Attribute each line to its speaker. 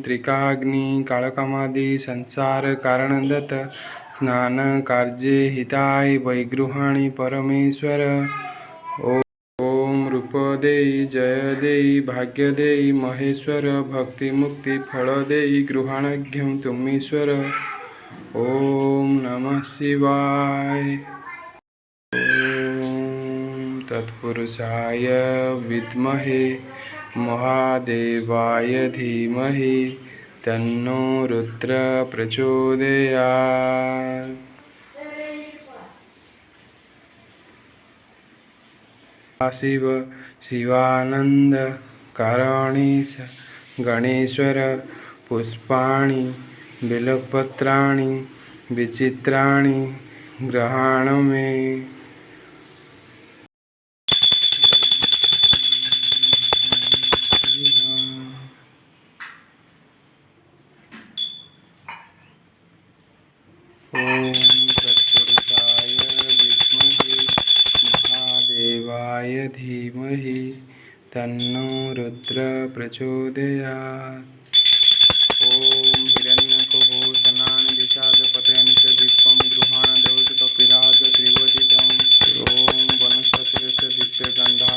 Speaker 1: त्रिकाग्नि कालकामादि संसार कारणदत्त स्नान कार्ये हिताय वैगृहाणि परमेश्वर। ओम रूप देई जय देई भाग्य देई महेश्वर भक्ति मुक्ति फल देई गृहाणज्ञं तुमीश्वर। ओम नमः शिवाय। ओम तत्पुरुषाय विद्महे महादेवाय धीमहि तन्नो रुद्र प्रचोदयात्। शिव शिवानंद कारणीश गणेश्वर पुष्पाणि बिल्वपत्राणि विचित्राणि ग्रहाण में। ओम तत्पुरुषाय विद्महे महादेवाय धीमहि तन्नो रुद्र प्रचोदयात्। ओम हिरण्यकोशनान दिशापतयन् च दीपं गृहाण देवच कपिराज त्रिवटितम्। ओम वनस्पतिरस्य दिव्यगन्धा